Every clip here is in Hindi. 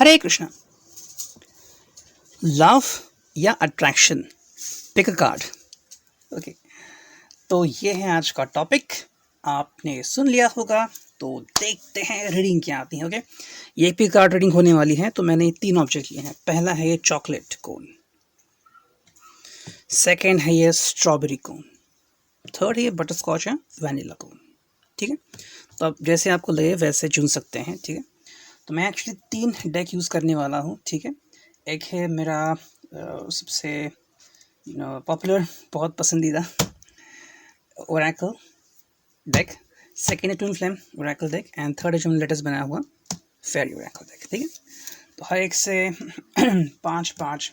हरे कृष्णा। लव या attraction, pick a card. Okay, तो ये है आज का टॉपिक। आपने सुन लिया होगा, तो देखते हैं रीडिंग क्या आती है। ओके, ये पिक कार्ड रीडिंग होने वाली है। तो मैंने 3 ऑब्जेक्ट लिए हैं। पहला है ये चॉकलेट कोन, सेकेंड है ये स्ट्रॉबेरी कोन, थर्ड है ये बटर स्कॉच या वैनिला कोन। ठीक है, तो अब जैसे आपको लगे वैसे चुन सकते हैं। ठीक है, तो मैं एक्चुअली 3 डेक यूज़ करने वाला हूँ। ठीक है, एक है मेरा सबसे पॉपुलर, बहुत पसंदीदा ओरेकल डेक, सेकेंड है twin flame Oracle deck, and third है जो लेटेस्ट बनाया हुआ फेयरी ओरेकल डेक। ठीक है, तो हर एक से 5-5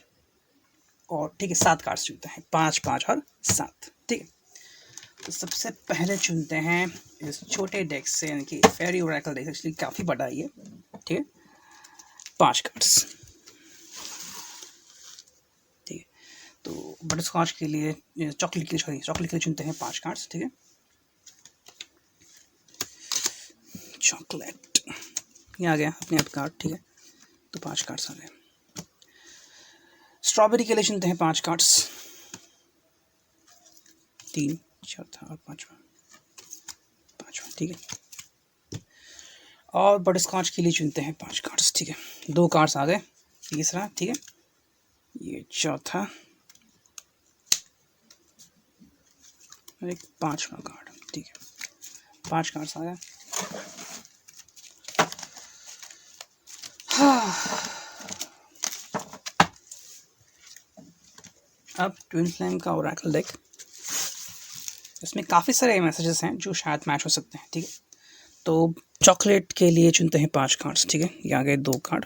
और ठीक है 7 कार्ड्स चुनते हैं, 5-5 और 7। ठीक है, तो सबसे पहले चुनते हैं इस छोटे डेक से, यानी कि फेयरी ओरेकल डेक। एक्चुअली काफ़ी बड़ा है ये। ठीक है, 5 कार्ड्स। ठीक है, तो बटर स्कॉच के लिए, चॉकलेट के लिए चुनते हैं 5 कार्ड्स। ठीक है, चॉकलेट ये आ गया अपने आप कार्ड। ठीक है, तो 5 कार्ड्स आ गए। स्ट्रॉबेरी के लिए चुनते हैं 5 कार्ड्स, 3, चौथा और पांचवा। ठीक है, और बटर स्कॉच के लिए चुनते हैं 5 कार्ड्स। ठीक है, 2 कार्ड्स आ गए, तीसरा। ठीक है, ये चौथा और एक 5वां कार्ड। ठीक है, 5 कार्ड्स आ गए। अब ट्विन फ्लेम का ओरेकल डेक, इसमें काफ़ी सारे मैसेजेस हैं जो शायद मैच हो सकते हैं। ठीक है, तो चॉकलेट के लिए चुनते हैं 5 कार्ड्स। ठीक है, ये आ गए 2 कार्ड।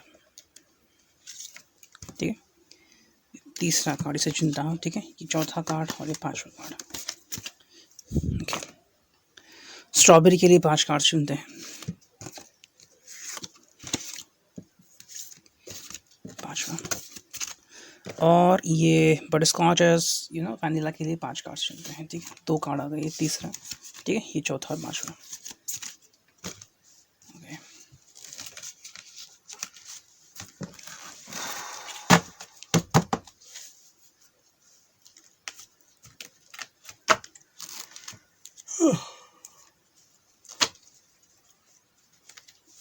ठीक है, तीसरा कार्ड इसे चुनता हूँ। ठीक है, ये चौथा कार्ड और ये 5वां कार्ड। ओके, स्ट्रॉबेरी के लिए 5 कार्ड्स चुनते हैं, 5वां। और ये बटर स्कॉच वैनिला के लिए 5 कार्ड्स चुनते हैं। ठीक है, 2 कार्ड आ गए, ये तीसरा। ठीक है, ये चौथा और 5वां। ओके,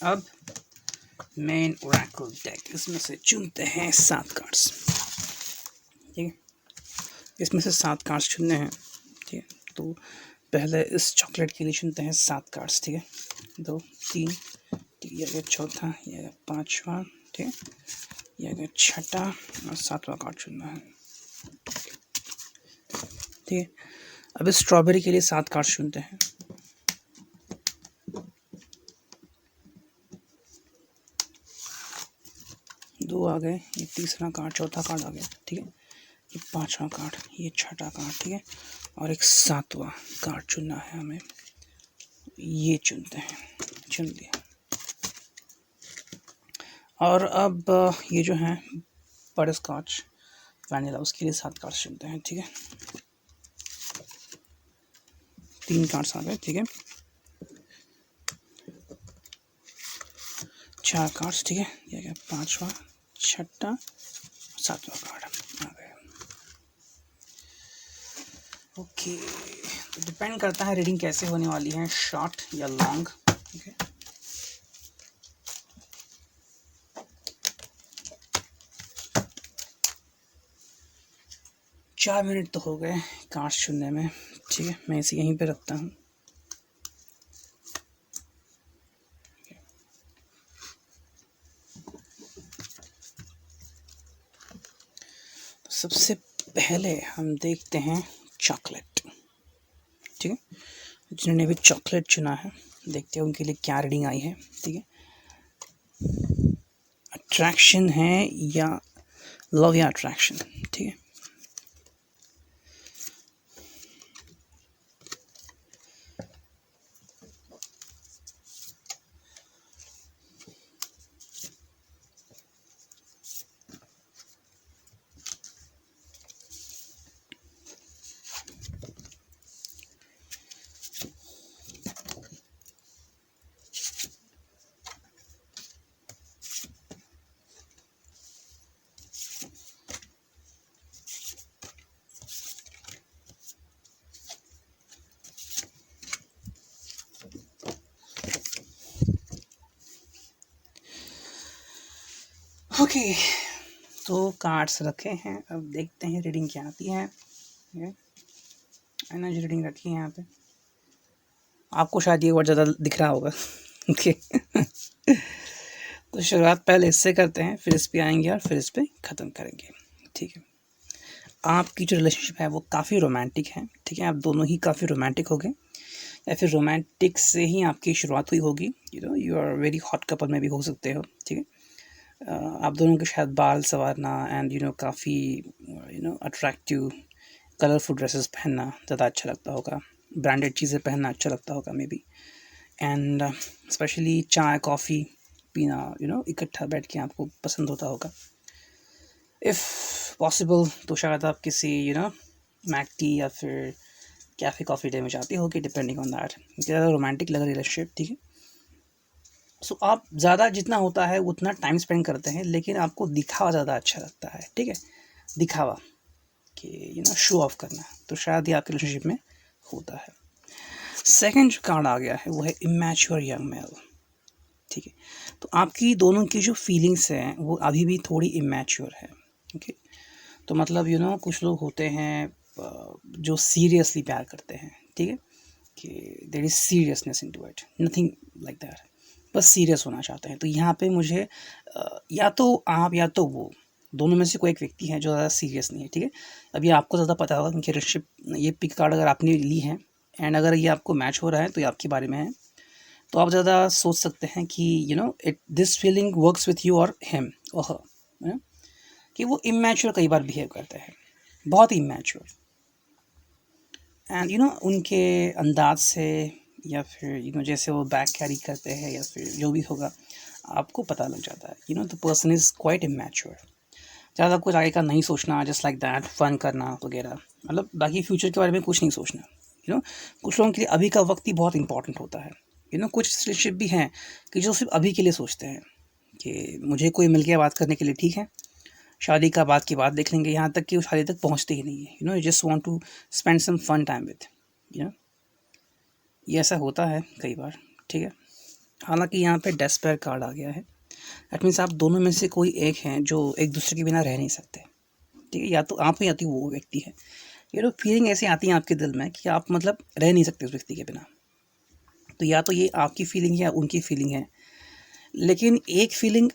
अब मेन ओरेकल डेक, इसमें से चुनते हैं 7 कार्ड्स। ठीक है, इसमें से 7 कार्ड्स चुनने हैं। ठीक है, तो पहले इस चॉकलेट के लिए चुनते हैं 7 कार्ड्स। ठीक है, 2, 3, ठीक है, ये चौथा, ये 5वां। ठीक है, ये छठा और 7वां कार्ड चुनना है। ठीक है, अब इस स्ट्रॉबेरी के लिए 7 कार्ड्स चुनते हैं। दो आ गए, ये तीसरा कार्ड, चौथा कार्ड आ गया। ठीक है, ये 5वां कार्ड, ये छठा कार्ड। ठीक है, और एक 7वां कार्ड चुनना है हमें, ये चुनते हैं, चुन लिया। और अब ये जो है बटर स्कॉच वैनिला, उसके लिए 7 कार्ड्स चुनते हैं। ठीक है, 3 कार्ड्स आ गए। ठीक है, 4 कार्ड्स। ठीक है, ये गया 5वां, छठा, 7वां कार्ड आ गया। ओके, तो डिपेंड करता है रीडिंग कैसे होने वाली है, शॉर्ट या लॉन्ग। ओके, चार मिनट तो हो गए कार्ड्स चुनने में। ठीक है, मैं इसे यहीं पे रखता हूँ। तो सबसे पहले हम देखते हैं चॉकलेट। ठीक है, जिन्होंने भी चॉकलेट चुना है, देखते हैं उनके लिए क्या रीडिंग आई है। ठीक है, अट्रैक्शन है या लव या अट्रैक्शन। ठीक है, ओके, तो कार्ड्स रखे हैं, अब देखते हैं रीडिंग क्या आती है। एनर्जी रीडिंग रखी है यहाँ पे, आपको शायद ये वर्ड ज़्यादा दिख रहा होगा। ओके तो शुरुआत पहले इससे करते हैं, फिर इस पे आएंगे और फिर इस पे ख़त्म करेंगे। ठीक है, आपकी जो रिलेशनशिप है वो काफ़ी रोमांटिक है। ठीक है, आप दोनों ही काफ़ी रोमांटिक हो गए, या फिर रोमांटिक से ही आपकी शुरुआत हुई होगी। You are very hot couple में भी हो सकते हो। ठीक है, आप दोनों के शायद बाल संवारना एंड काफ़ी अट्रैक्टिव कलरफुल ड्रेसेस पहनना ज़्यादा अच्छा लगता होगा, ब्रांडेड चीज़ें पहनना अच्छा लगता होगा मे बी, एंड स्पेशली चाय कॉफ़ी पीना इकट्ठा बैठ के आपको पसंद होता होगा। इफ़ पॉसिबल तो शायद आप किसी मैक टी या फिर कैफ़े कॉफ़ी डे में जाती होगी, डिपेंडिंग ऑन दैट। ज़्यादा रोमांटिक लग रही रिलेशनशिप। ठीक है, सो आप ज़्यादा जितना होता है उतना टाइम स्पेंड करते हैं, लेकिन आपको दिखावा ज़्यादा अच्छा लगता है। ठीक है, दिखावा कि शो ऑफ करना, तो शायद ये आपके रिलेशनशिप में होता है। सेकंड जो कार्ड आ गया है वो है इमैच्योर यंग मेल। ठीक है, तो आपकी दोनों की जो फीलिंग्स हैं वो अभी भी थोड़ी इमैच्योर है। ओके, तो मतलब कुछ लोग होते हैं जो सीरियसली प्यार करते हैं। ठीक है, कि there is seriousness into it, nothing like that, बस सीरियस होना चाहते हैं। तो यहाँ पे मुझे या तो आप या तो वो, दोनों में से कोई एक व्यक्ति है जो ज़्यादा सीरियस नहीं है। ठीक है, अभी आपको ज़्यादा पता होगा क्योंकि रिलेशनशिप, ये पिक कार्ड अगर आपने ली है एंड अगर ये आपको मैच हो रहा है तो ये आपके बारे में है, तो आप ज़्यादा सोच सकते हैं कि it this feeling works with you और हिम और हर, कि वो इमैच्योर कई बार बिहेव करते हैं, बहुत ही इमैच्योर, एंड उनके अंदाज से या फिर जैसे वो बैग कैरी करते हैं या फिर जो भी होगा आपको पता लग जाता है। The person is quite immature, ज़्यादा कुछ आगे का नहीं सोचना, जस्ट लाइक दैट, फन करना वगैरह, मतलब बाकी फ्यूचर के बारे में कुछ नहीं सोचना। कुछ लोगों के लिए अभी का वक्त ही बहुत इंपॉर्टेंट होता है। कुछ रिलेशनशिप भी हैं कि जो सिर्फ अभी के लिए सोचते हैं कि मुझे कोई मिल गया बात करने के लिए, ठीक है, शादी का बात की बात देख लेंगे, यहाँ तक कि वो शादी तक पहुँचते ही नहीं है। You just want to spend some fun time with ये ऐसा होता है कई बार। ठीक है, हालांकि यहाँ पे डेस्पेयर कार्ड आ गया है, दैट मीन्स आप दोनों में से कोई एक हैं जो एक दूसरे के बिना रह नहीं सकते। ठीक है, या तो आप या तो वो व्यक्ति है। फीलिंग ऐसी आती है आपके दिल में कि आप मतलब रह नहीं सकते उस व्यक्ति के बिना, तो या तो ये आपकी फीलिंग है या उनकी फीलिंग है, लेकिन एक फीलिंग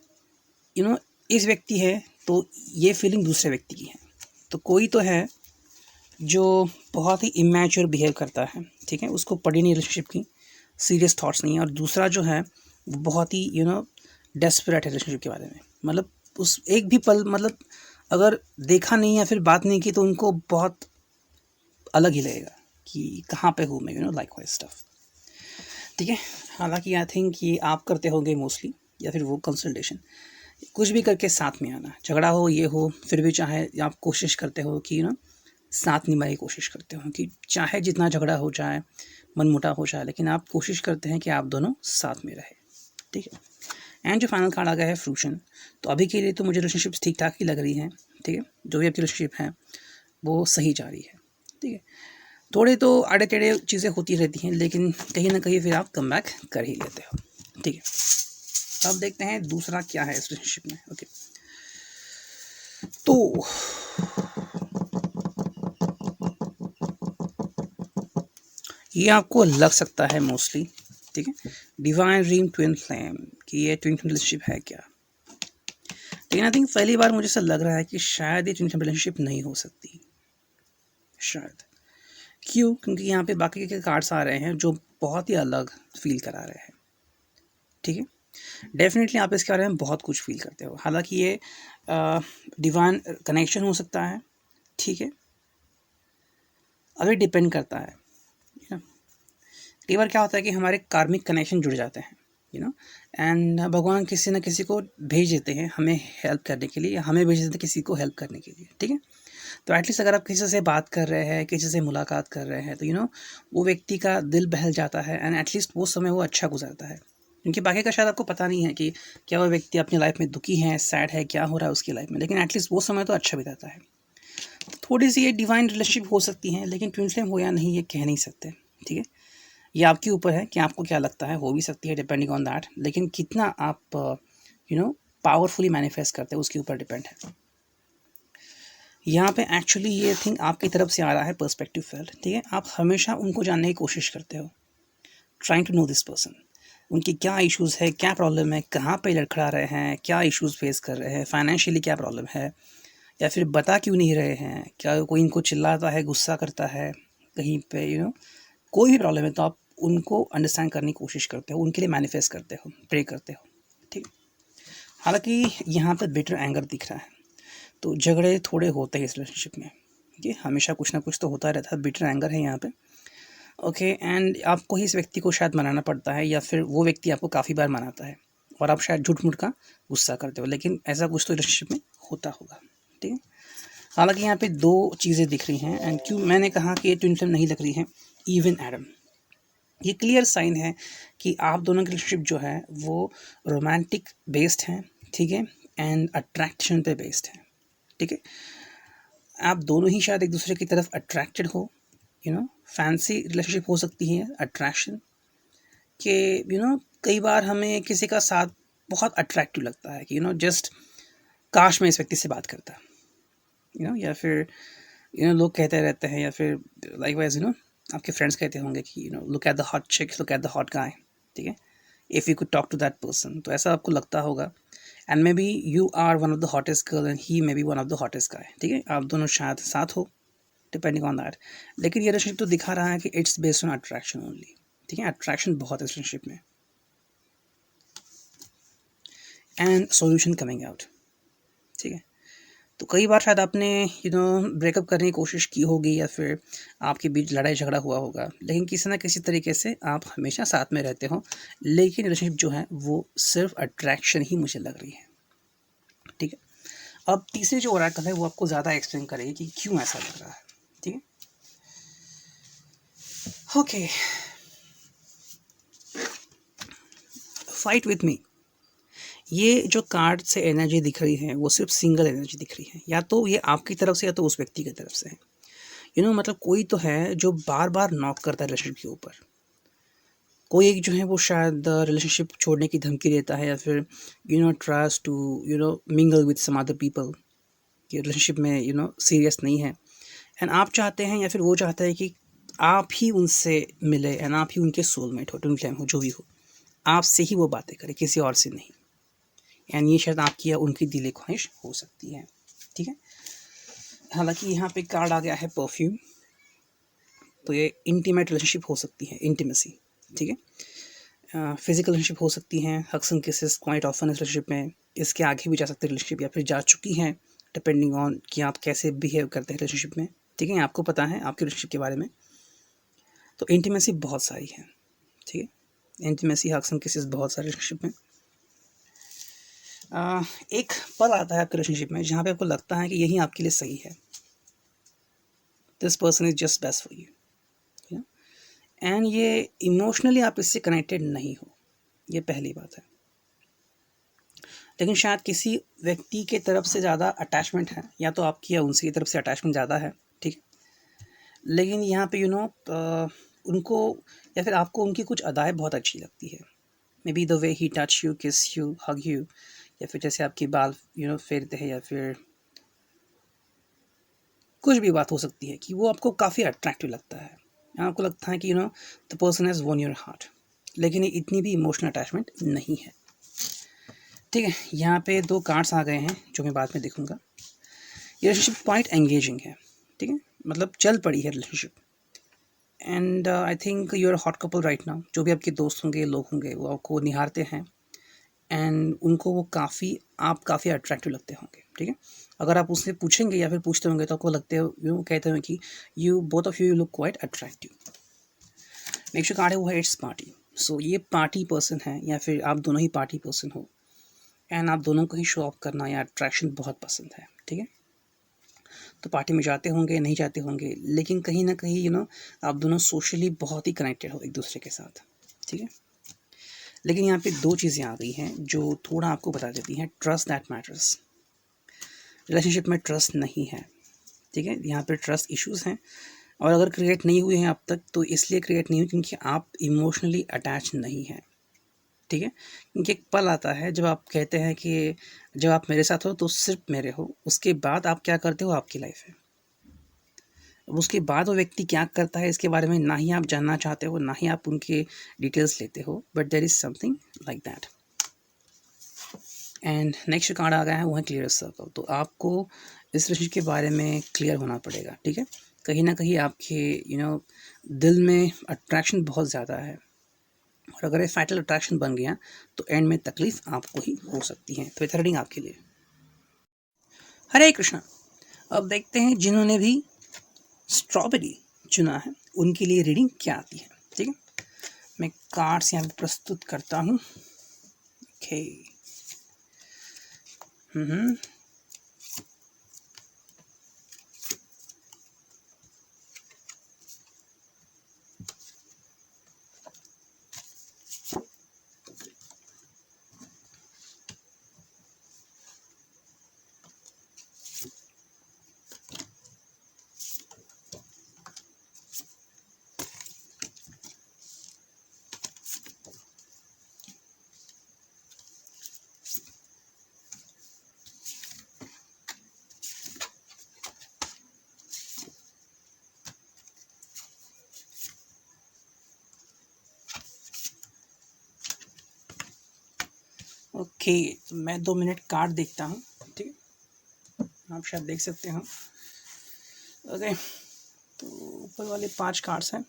इस व्यक्ति है तो ये फीलिंग दूसरे व्यक्ति की है। तो कोई तो है जो बहुत ही इमैच्योर बिहेव करता है, ठीक है, उसको पड़ी नहीं रिलेशनशिप की, सीरियस थॉट्स नहीं है, और दूसरा जो है वो बहुत ही डेस्परेट है रिलेशनशिप के बारे में, मतलब उस एक भी पल, मतलब अगर देखा नहीं या फिर बात नहीं की तो उनको बहुत अलग ही लगेगा कि कहाँ पे हूँ मैं, लाइक वाइज स्टफ। ठीक है, हालांकि आई थिंक ये आप करते होंगे मोस्टली, या फिर वो कंसल्टेशन, कुछ भी करके साथ में आना, झगड़ा हो ये हो, फिर भी चाहे आप कोशिश करते हो कि साथ निभाने की कोशिश करते हो कि चाहे जितना झगड़ा हो जाए, मनमुटाव हो जाए, लेकिन आप कोशिश करते हैं कि आप दोनों साथ में रहे। ठीक है, एंड जो फाइनल कार्ड आ गया है फ्रूशन, तो अभी के लिए तो मुझे रिलेशनशिप्स ठीक ठाक ही लग रही हैं। ठीक है, जो भी आपकी रिलेशनशिप है वो सही जा रही है। ठीक है, थोड़े तो आड़े टेढ़े चीज़ें होती रहती हैं, लेकिन कहीं ना कहीं फिर आप कम बैक कर ही लेते हो। ठीक है, अब देखते हैं दूसरा क्या है इस रिलेशनशिप में। ओके, तो ये आपको लग सकता है मोस्टली, ठीक है, डिवाइन ड्रीम ट्विन फ्लेम, कि ये ट्विन फ्लेम रिलेशनशिप है क्या। लेकिन आई थिंक पहली बार मुझे ऐसा लग रहा है कि शायद ये ट्विन फ्लेम रिलेशनशिप नहीं हो सकती, शायद। क्यों? क्योंकि यहाँ पे बाकी के कार्ड्स आ रहे हैं जो बहुत ही अलग फील करा रहे हैं। ठीक है, डेफिनेटली आप इसके बारे में बहुत कुछ फील करते हो, हालांकि ये डिवाइन कनेक्शन हो सकता है। ठीक है, अभी डिपेंड करता है। कई बार क्या होता है कि हमारे कार्मिक कनेक्शन जुड़ जाते हैं, एंड भगवान किसी न किसी को भेज देते हैं हमें हेल्प करने के लिए, या हमें भेज देते हैं किसी को हेल्प करने के लिए। ठीक है, तो एटलीस्ट अगर आप किसी से बात कर रहे हैं, किसी से मुलाकात कर रहे हैं, तो वो व्यक्ति का दिल बहल जाता है, एंड एटलीस्ट वो समय वो अच्छा गुजरता है, क्योंकि बाकी का शायद आपको पता नहीं है कि क्या वो व्यक्ति अपनी लाइफ में दुखी है, सैड है, क्या हो रहा है उसकी लाइफ में, लेकिन एटलीस्ट वो समय तो अच्छा बिताता है। थोड़ी सी ये डिवाइन रिलेशनशिप हो सकती है, लेकिन ट्विन फ्लेम हो या नहीं ये कह नहीं सकते। ठीक है, ये आपके ऊपर है कि आपको क्या लगता है, हो भी सकती है डिपेंडिंग ऑन दैट, लेकिन कितना आप पावरफुली मैनिफेस्ट करते हैं उसके ऊपर डिपेंड है। यहाँ पे एक्चुअली ये थिंग आपकी तरफ से आ रहा है, पर्सपेक्टिव फेल्ड, ठीक है। आप हमेशा उनको जानने की कोशिश करते हो, trying to know this person, उनकी क्या इश्यूज़ है, क्या प्रॉब्लम है, कहाँ पे लड़खड़ा रहे हैं, क्या इश्यूज़ फेस कर रहे हैं, फाइनेंशियली क्या प्रॉब्लम है, या फिर बता क्यों नहीं रहे हैं, क्या कोई इनको चिल्लाता है, गुस्सा करता है कहीं पे, कोई भी प्रॉब्लम है तो आप उनको अंडरस्टैंड करने की कोशिश करते हो, उनके लिए मैनिफेस्ट करते हो, प्रे करते हो, ठीक। हालांकि यहाँ पर बिटर एंगर दिख रहा है, तो झगड़े थोड़े होते हैं इस रिलेशनशिप में, ठीक है, हमेशा कुछ ना कुछ तो होता रहता है, बिटर एंगर है यहाँ पे, ओके। एंड आपको ही इस व्यक्ति को शायद मनाना पड़ता है, या फिर वो व्यक्ति आपको काफ़ी बार मनाता है और आप शायद झूठ मूठ का गुस्सा करते हो, लेकिन ऐसा कुछ तो रिलेशनशिप में होता होगा, ठीक है। हालांकि यहाँ पे दो चीज़ें दिख रही हैं, एंड क्यों मैंने कहा कि ये ट्विन फ्लेम नहीं लग रही है, इवन एडम, ये क्लियर साइन है कि आप दोनों की रिलेशनशिप जो है वो रोमांटिक बेस्ड है, ठीक है, एंड अट्रैक्शन पे बेस्ड है, ठीक है। आप दोनों ही शायद एक दूसरे की तरफ अट्रैक्टेड हो, फैंसी रिलेशनशिप हो सकती है, अट्रैक्शन के, कई बार हमें किसी का साथ बहुत अट्रैक्टिव लगता है कि जस्ट काश मैं इस व्यक्ति से बात करता, या फिर लोग कहते रहते हैं, या फिर लाइकवाइज आपके फ्रेंड्स कहते होंगे कि look at the hot chick, look at the hot guy, ठीक है, if you could talk to that person, तो ऐसा आपको लगता होगा, and maybe you are one of the hottest girl and he maybe one of the hottest guy, ठीक है, आप दोनों शायद साथ हो, डिपेंडिंग ऑन दैट, लेकिन ये रिलेशनशिप तो दिखा रहा है कि it's based on attraction only, ठीक है, अट्रैक्शन बहुत है रिलेशनशिप में, एंड सॉल्यूशन कमिंग आउट, ठीक है। तो कई बार शायद आपने ब्रेकअप करने की कोशिश की होगी, या फिर आपके बीच लड़ाई झगड़ा हुआ होगा, लेकिन किसी ना किसी तरीके से आप हमेशा साथ में रहते हो, लेकिन रिलेशनशिप जो है वो सिर्फ अट्रैक्शन ही मुझे लग रही है, ठीक है। अब तीसरी जो ओरेकल है वो आपको ज़्यादा एक्सप्लेन करेगी कि क्यों ऐसा लग रहा है, ठीक है, ओके। फाइट विथ मी, ये जो कार्ड से एनर्जी दिख रही है वो सिर्फ सिंगल एनर्जी दिख रही है, या तो ये आपकी तरफ से या तो उस व्यक्ति की तरफ से है, मतलब कोई तो है जो बार बार नॉक करता है रिलेशनशिप के ऊपर, कोई एक जो है वो शायद रिलेशनशिप छोड़ने की धमकी देता है, या फिर tries to mingle with some other people, कि रिलेशनशिप में सीरियस नहीं है, एंड आप चाहते हैं या फिर वो चाहता है कि आप ही उनसे मिले, एंड आप ही उनके सोलमेट हो, ट्विन फ्लेम हो, जो भी हो, आपसे ही वो बातें करे, किसी और से नहीं, एंड ये शायद आपकी या उनकी दिली ख्वाहिश हो सकती है, ठीक है। हालांकि यहाँ पे कार्ड आ गया है परफ्यूम, तो ये इंटीमेट रिलेशनशिप हो सकती है, इंटीमेसी, ठीक है, फिजिकल रिलेशनशिप हो सकती हैं, hugs and kisses quite often इस रिलेशनशिप में, इसके आगे भी जा सकते हैं रिलेशनशिप, या फिर जा चुकी हैं, डिपेंडिंग ऑन कि आप कैसे बिहेव करते हैं रिलेशनशिप में, ठीक है, आपको पता है आपके रिलेशनशिप के बारे में, तो इंटीमेसी बहुत सारी है, ठीक है, इंटीमेसी, हग्स एंड किसेस बहुत सारे रिलेशनशिप में। एक पल आता है आपके रिलेशनशिप में जहाँ पे आपको लगता है कि यही आपके लिए सही है, this person is just best for you, and ये इमोशनली आप इससे कनेक्टेड नहीं हो, ये पहली बात है, लेकिन शायद किसी व्यक्ति के तरफ से ज़्यादा अटैचमेंट है, या तो आपकी या उनकी तरफ से अटैचमेंट ज़्यादा है, ठीक, लेकिन यहाँ पे उनको या फिर आपको उनकी कुछ अदाएँ बहुत अच्छी लगती है, may be the way he touch you, किस यू, हग यू, या फिर जैसे आपकी बाल फेरते हैं, या फिर कुछ भी बात हो सकती है कि वो आपको काफ़ी अट्रैक्टिव लगता है, आपको लगता है कि the person has won your heart, लेकिन ये इतनी भी इमोशनल अटैचमेंट नहीं है, ठीक है। यहाँ पे दो कार्ड्स आ गए हैं जो मैं बाद में देखूँगा। ये रिलेशनशिप क्वाइट एंगेजिंग है, ठीक है, मतलब चल पड़ी है relationship, and I think you are hot couple right now, जो भी आपके दोस्त होंगे, लोग होंगे, वो आपको निहारते हैं, एंड उनको वो आप काफ़ी अट्रैक्टिव लगते होंगे, ठीक है। अगर आप उससे पूछेंगे या फिर पूछते होंगे तो आपको लगते हो कहते हैं कि you both of you look quite attractive. Next card है वो है इट्स पार्टी, सो ये पार्टी पर्सन है, या फिर आप दोनों ही पार्टी पर्सन हो, एंड आप दोनों को ही शो ऑफ करना या अट्रैक्शन बहुत पसंद है, ठीक है, तो पार्टी में जाते होंगे, नहीं जाते होंगे, लेकिन कहीं ना कहीं आप दोनों सोशली बहुत ही कनेक्टेड हो एक दूसरे के साथ, ठीक है। लेकिन यहाँ पे दो चीज़ें आ गई हैं जो थोड़ा आपको बता देती हैं, ट्रस्ट दैट मैटर्स, रिलेशनशिप में ट्रस्ट नहीं है, ठीक है, यहाँ पे ट्रस्ट इश्यूज़ हैं, और अगर क्रिएट नहीं हुए हैं अब तक तो इसलिए क्रिएट नहीं हुए क्योंकि आप इमोशनली अटैच नहीं हैं, ठीक है, क्योंकि एक पल आता है जब आप कहते हैं कि जब आप मेरे साथ हो तो सिर्फ मेरे हो, उसके बाद आप क्या करते हो आपकी लाइफ है। अब उसके बाद वो व्यक्ति क्या करता है इसके बारे में ना ही आप जानना चाहते हो, ना ही आप उनके डिटेल्स लेते हो, but there is something like that. And next card आ गया है, वो है क्लियर सर्कल। तो आपको इस रिलेशनशिप के बारे में क्लियर होना पड़ेगा, ठीक है। कहीं ना कहीं आपके दिल में अट्रैक्शन बहुत ज़्यादा है, और अगर ये फैटल अट्रैक्शन बन गया तो एंड में तकलीफ आपको ही हो सकती है। तो ये रीडिंग आपके लिए। हरे कृष्णा। अब देखते हैं जिन्होंने भी स्ट्रॉबेरी चुना है उनके लिए रीडिंग क्या आती है, ठीक है। मैं कार्ड्स यहाँ पे प्रस्तुत करता हूँ। ओके। ओके, तो मैं 2 मिनट कार्ड देखता हूँ, ठीक है। आप शायद देख सकते हो। ओके, तो ऊपर वाले 5 कार्ड्स हैं।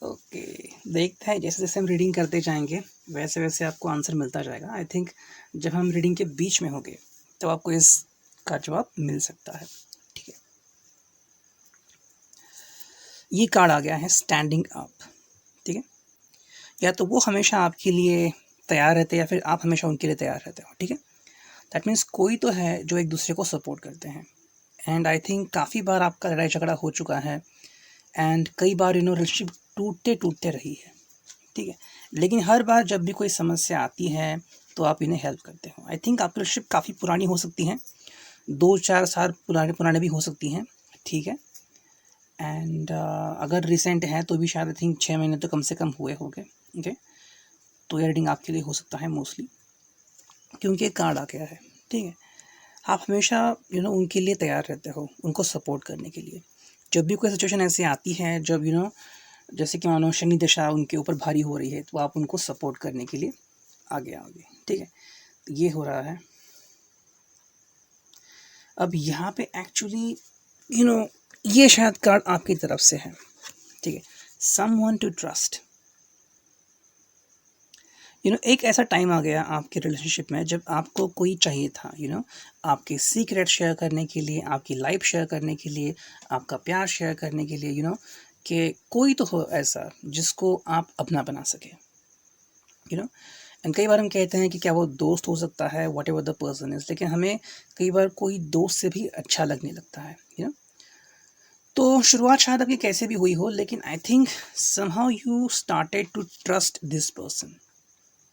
ओके, देखते हैं जैसे जैसे हम रीडिंग करते जाएंगे वैसे वैसे आपको आंसर मिलता जाएगा। आई थिंक जब हम रीडिंग के बीच में होंगे तो आपको इसका जवाब मिल सकता है, ठीक है। ये कार्ड आ गया है स्टैंडिंग अप, ठीक है। या तो वो हमेशा आपके लिए तैयार रहते हैं या फिर आप हमेशा उनके लिए तैयार रहते हो, ठीक है। दैट मीन्स कोई तो है जो एक दूसरे को सपोर्ट करते हैं। एंड आई थिंक काफ़ी बार आपका लड़ाई झगड़ा हो चुका है, एंड कई बार रिलेशनशिप टूटते टूटते रही है, ठीक है। लेकिन हर बार जब भी कोई समस्या आती है तो आप इन्हें हेल्प करते हो। आई थिंक आपकी रिलेशनशिप काफ़ी पुरानी हो सकती हैं, 2-4 साल पुराने पुराने भी हो सकती हैं, ठीक है। एंड अगर रिसेंट है तो भी शायद आई थिंक 6 महीने तो कम से कम हुए होंगे, ओके। तो ये रीडिंग आपके लिए हो सकता है मोस्टली, क्योंकि एक कार्ड आ गया है, ठीक है। आप हमेशा उनके लिए तैयार रहते हो, उनको सपोर्ट करने के लिए। जब भी कोई सिचुएशन ऐसी आती है जब जैसे कि मानो शनि दशा उनके ऊपर भारी हो रही है तो आप उनको सपोर्ट करने के लिए आगे आओगे, ठीक है। तो ये हो रहा है। अब यहाँ पे एक्चुअली ये शायद कार्ड आपकी तरफ से है, ठीक है। Someone to trust. एक ऐसा टाइम आ गया आपके रिलेशनशिप में जब आपको कोई चाहिए था, आपके सीक्रेट शेयर करने के लिए, आपकी लाइफ शेयर करने के लिए, आपका प्यार शेयर करने के लिए, कि कोई तो हो ऐसा जिसको आप अपना बना सके, एंड कई बार हम कहते हैं कि क्या वो दोस्त हो सकता है, what ever the person is, लेकिन हमें कई बार कोई दोस्त से भी अच्छा लगने लगता है, तो शुरुआत शायद आपकी कैसे भी हुई हो, लेकिन I think somehow you started to trust this person,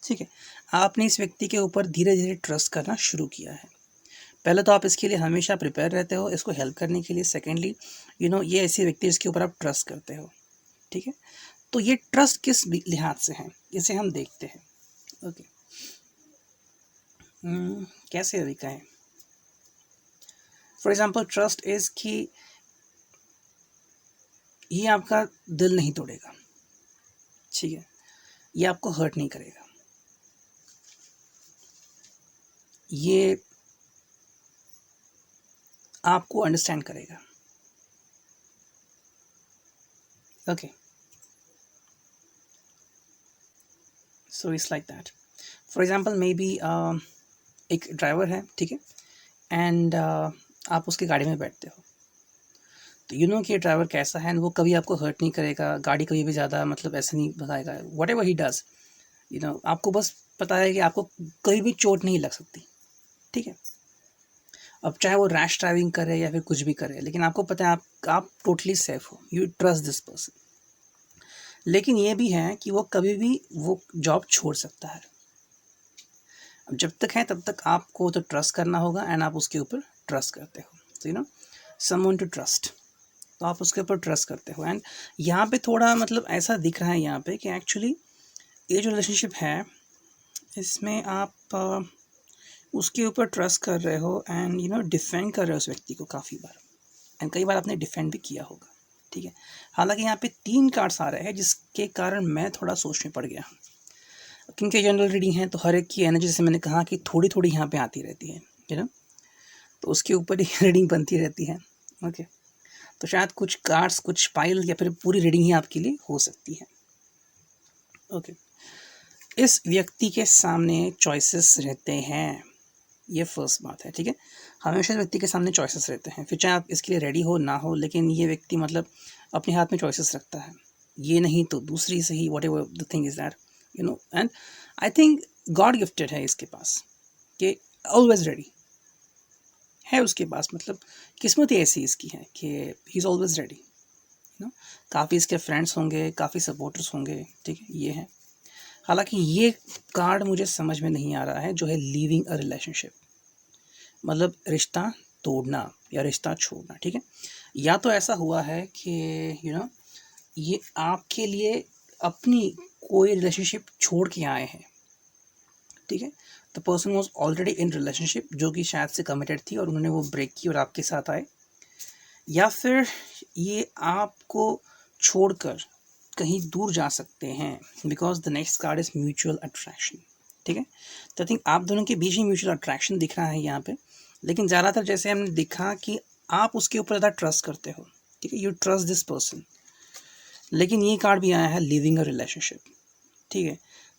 ठीक है। आपने इस व्यक्ति के ऊपर धीरे धीरे ट्रस्ट करना शुरू किया है। पहले तो आप इसके लिए हमेशा प्रिपेयर रहते हो इसको हेल्प करने के लिए। सेकेंडली ये ऐसे व्यक्ति जिसके ऊपर आप ट्रस्ट करते हो, ठीक है। तो ये ट्रस्ट किस लिहाज से है इसे हम देखते हैं, ओके। कैसे अभी कहें, फॉर एग्जाम्पल ट्रस्ट इज कि ये आपका दिल नहीं तोड़ेगा, ठीक है। ये आपको हर्ट नहीं करेगा, ये आपको अंडरस्टैंड करेगा, okay. So it's like that. For example may be एक ड्राइवर है, ठीक है, एंड आप उसकी गाड़ी में बैठते हो, तो कि ड्राइवर कैसा है, वो कभी आपको हर्ट नहीं करेगा, गाड़ी कभी भी ज़्यादा मतलब ऐसे नहीं भगाएगा, वट एवर ही डज, आपको बस पता है कि आपको कहीं भी चोट नहीं लग सकती, ठीक है। अब चाहे वो रैश ड्राइविंग करे या फिर कुछ भी करे, लेकिन आपको पता है आप टोटली सेफ हो, यू ट्रस्ट दिस पर्सन। लेकिन ये भी है कि वो कभी भी वो जॉब छोड़ सकता है, अब जब तक है तब तक आपको तो ट्रस्ट करना होगा एंड आप उसके ऊपर ट्रस्ट करते हो, तो you know someone to trust, तो आप उसके ऊपर ट्रस्ट करते हो। एंड यहाँ पे थोड़ा मतलब ऐसा दिख रहा है यहाँ पे कि एक्चुअली ये जो रिलेशनशिप है इसमें आप उसके ऊपर ट्रस्ट कर रहे हो एंड यू नो डिफेंड कर रहे हो उस व्यक्ति को काफ़ी बार, एंड कई बार आपने डिफेंड भी किया होगा, ठीक है। हालांकि यहाँ पे 3 कार्ड्स आ रहे हैं जिसके कारण मैं थोड़ा सोच में पड़ गया, क्योंकि जनरल रीडिंग है तो हर एक की एनर्जी, जैसे मैंने कहा कि थोड़ी थोड़ी यहाँ पे आती रहती है, यू नो, तो उसके ऊपर ही रीडिंग बनती रहती है, ओके। तो शायद कुछ कार्ड्स, कुछ पाइल या फिर पूरी रीडिंग ही आपके लिए हो सकती है, ओके। इस व्यक्ति के सामने चॉइसेस रहते हैं, ये फर्स्ट बात है, ठीक है। हमेशा व्यक्ति के सामने चॉइसेस रहते हैं, फिर चाहे आप इसके लिए रेडी हो ना हो, लेकिन ये व्यक्ति मतलब अपने हाथ में चॉइसेस रखता है, ये नहीं तो दूसरी सही, what ever the thing is that, you know. And I think God gifted है इसके पास कि ऑलवेज रेडी है उसके पास, मतलब किस्मत ही ऐसी इसकी है कि he is always ready, you know. काफ़ी इसके फ्रेंड्स होंगे, काफ़ी सपोर्टर्स होंगे, ठीक है, ये है। हालांकि ये कार्ड मुझे समझ में नहीं आ रहा है जो है लीविंग अ रिलेशनशिप, मतलब रिश्ता तोड़ना या रिश्ता छोड़ना, ठीक है। या तो ऐसा हुआ है कि यू नो ये आपके लिए अपनी कोई रिलेशनशिप छोड़ के आए हैं, ठीक है। The person was already in relationship जो कि शायद से कमिटेड थी और उन्होंने वो ब्रेक की और आपके साथ आए, या फिर ये आपको छोड़कर कहीं दूर जा सकते हैं, because the next card is mutual attraction, ठीक है। तो आई थिंक आप दोनों के बीच ही म्यूचुअल अट्रैक्शन दिख रहा है यहाँ पे, लेकिन ज़्यादातर जैसे हमने देखा कि आप उसके ऊपर ज़्यादा ट्रस्ट करते हो, ठीक है, यू ट्रस्ट दिस पर्सन। लेकिन ये कार्ड भी आया है लिविंग अ रिलेशनशिप, ठीक है।